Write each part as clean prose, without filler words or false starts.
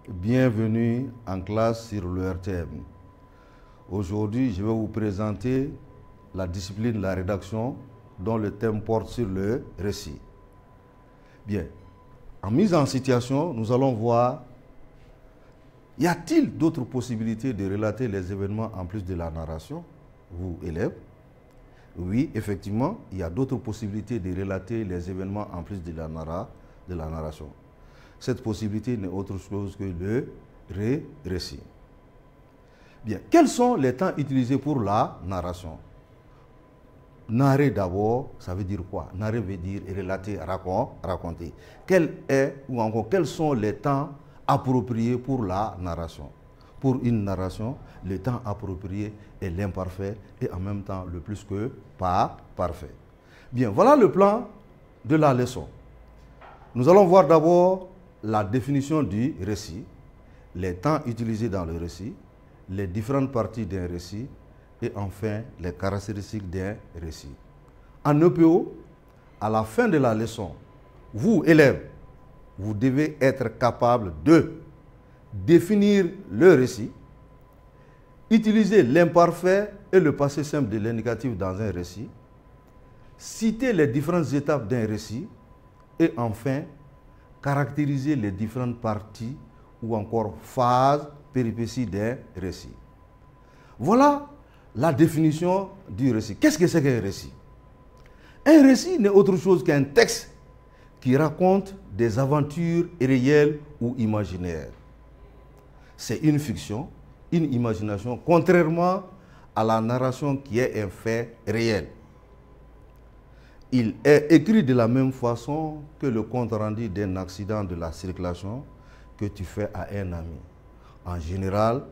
Bienvenue en classe sur le RTM. Aujourd'hui, je vais vous présenter la discipline de la rédaction dont le thème porte sur le récit. Bien, en mise en situation, nous allons voir, y a-t-il d'autres possibilités de relater les événements en plus de la narration, vous élèves? Oui, effectivement, il y a d'autres possibilités de relater les événements en plus de la narration. Cette possibilité n'est autre chose que le récit. Bien, quels sont les temps utilisés pour la narration? Narrer d'abord, ça veut dire quoi? Narrer veut dire relater, raconter. Quels sont les temps appropriés pour la narration? Pour une narration, le temps approprié est l'imparfait et en même temps le plus que pas parfait. Bien, voilà le plan de la leçon. Nous allons voir d'abord la définition du récit, les temps utilisés dans le récit, les différentes parties d'un récit et enfin les caractéristiques d'un récit. En EPO, à la fin de la leçon, vous, élèves, vous devez être capable de définir le récit, utiliser l'imparfait et le passé simple de l'indicatif dans un récit, citer les différentes étapes d'un récit et enfin caractériser les différentes parties ou encore phases, péripéties d'un récit. Voilà la définition du récit. Qu'est-ce que c'est qu'un récit? Un récit n'est autre chose qu'un texte qui raconte des aventures réelles ou imaginaires. C'est une fiction, une imagination, contrairement à la narration qui est un fait réel. Il est écrit de la même façon que le compte rendu d'un accident de la circulation que tu fais à un ami. En général,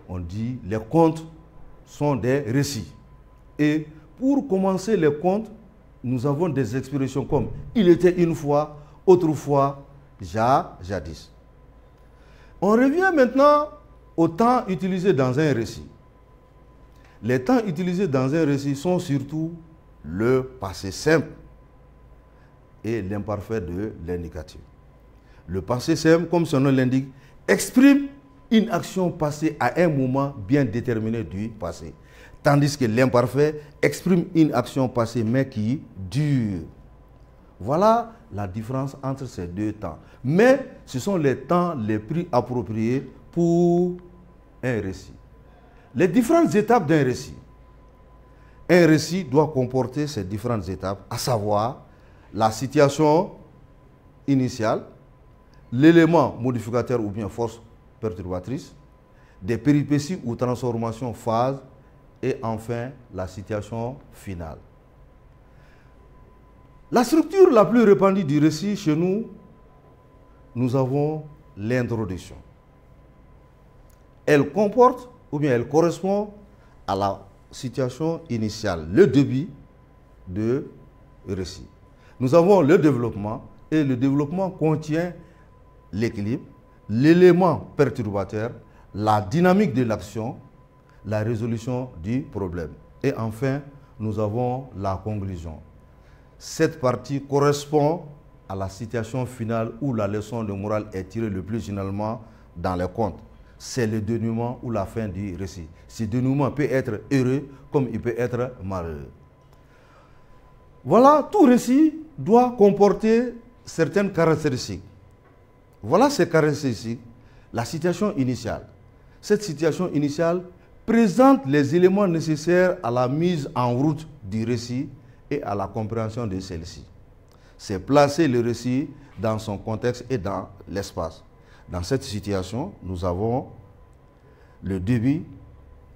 on dit les contes sont des récits. Et pour commencer les contes, nous avons des expressions comme « il était une fois »,« autrefois »,« jadis ». On revient maintenant aux temps utilisés dans un récit. Les temps utilisés dans un récit sont surtout le passé simple et l'imparfait de l'indicatif. Le passé simple, comme son nom l'indique, exprime une action passée à un moment bien déterminé du passé. Tandis que l'imparfait exprime une action passée mais qui dure. Voilà la différence entre ces deux temps. Mais ce sont les temps les plus appropriés pour un récit. Les différentes étapes d'un récit. Un récit doit comporter ces différentes étapes, à savoir la situation initiale, l'élément modificateur ou bien force perturbatrice, des péripéties ou transformations, phases, et enfin la situation finale. La structure la plus répandue du récit chez nous, nous avons l'introduction. Elle comporte ou bien elle correspond à la situation initiale, le début de récit. Nous avons le développement et le développement contient l'équilibre, l'élément perturbateur, la dynamique de l'action, la résolution du problème. Et enfin, nous avons la conclusion. Cette partie correspond à la situation finale où la leçon de morale est tirée le plus généralement dans les contes. C'est le dénouement ou la fin du récit. Ce dénouement peut être heureux comme il peut être malheureux. Voilà, tout récit doit comporter certaines caractéristiques. Voilà ces caractéristiques. La situation initiale. Cette situation initiale présente les éléments nécessaires à la mise en route du récit et à la compréhension de celle-ci. C'est placer le récit dans son contexte et dans l'espace. Dans cette situation, nous avons le début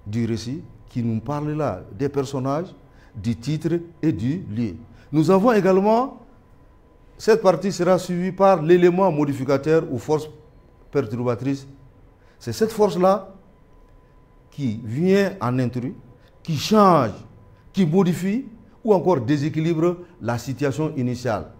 du récit qui nous parle là des personnages, du titre et du lieu. Nous avons également, cette partie sera suivie par l'élément modificateur ou force perturbatrice. C'est cette force-là qui vient en intrus, qui change, qui modifie ou encore déséquilibre la situation initiale.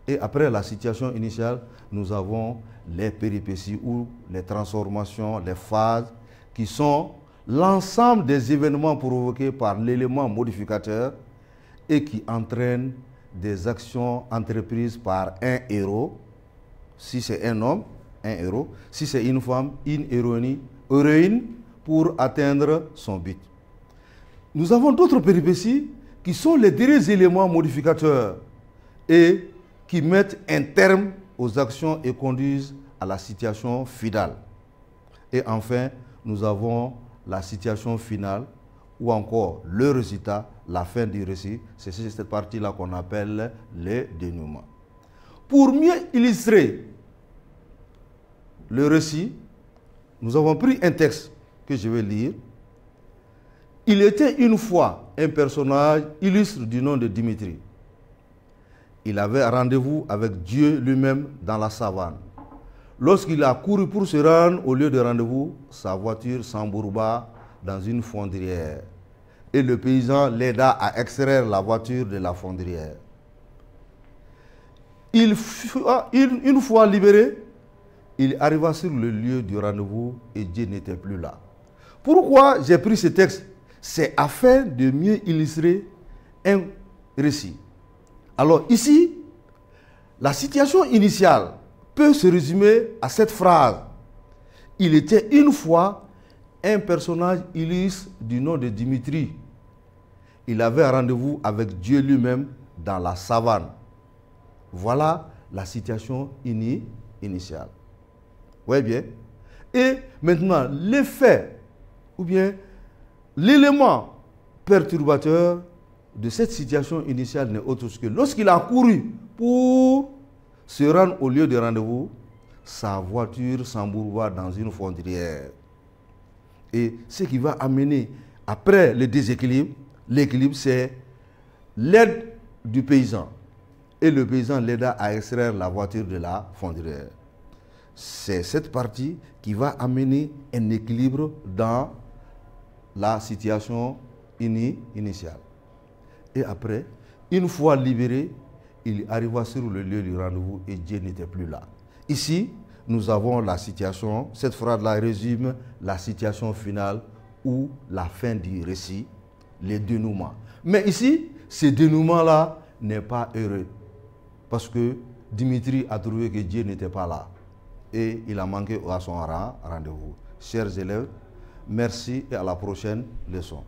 Et après la situation initiale, nous avons les péripéties ou les transformations, les phases, qui sont l'ensemble des événements provoqués par l'élément modificateur et qui entraînent des actions entreprises par un héros, si c'est un homme, 1 euro. Si c'est une femme, une héroïne pour atteindre son but. Nous avons d'autres péripéties qui sont les derniers éléments modificateurs et qui mettent un terme aux actions et conduisent à la situation finale. Et enfin, nous avons la situation finale ou encore le résultat, la fin du récit. C'est cette partie-là qu'on appelle le dénouement. Pour mieux illustrer le récit, nous avons pris un texte que je vais lire. Il était une fois un personnage illustre du nom de Dimitri. Il avait rendez-vous avec Dieu lui-même dans la savane. Lorsqu'il a couru pour se rendre au lieu de rendez-vous, sa voiture s'embourba dans une fondrière. Et le paysan l'aida à extraire la voiture de la fondrière. Une fois libéré, il arriva sur le lieu du rendez-vous et Dieu n'était plus là. Pourquoi j'ai pris ce texte? C'est afin de mieux illustrer un récit. Alors ici, la situation initiale peut se résumer à cette phrase. Il était une fois un personnage illustre du nom de Dimitri. Il avait un rendez-vous avec Dieu lui-même dans la savane. Voilà la situation initiale. Oui, bien. Et maintenant, l'effet ou bien l'élément perturbateur de cette situation initiale n'est autre que lorsqu'il a couru pour se rendre au lieu de rendez-vous, sa voiture s'embourba dans une fondrière. Et ce qui va amener, après le déséquilibre, l'équilibre, c'est l'aide du paysan. Et le paysan l'aida à extraire la voiture de la fondrière. C'est cette partie qui va amener un équilibre dans la situation initiale. Et après, une fois libéré, il arriva sur le lieu du rendez-vous et Dieu n'était plus là. Ici, nous avons la situation, cette phrase-là résume la situation finale ou la fin du récit, les dénouements. Mais ici, ce dénouement-là n'est pas heureux parce que Dimitri a trouvé que Dieu n'était pas là et il a manqué à son rendez-vous. Chers élèves, merci et à la prochaine leçon.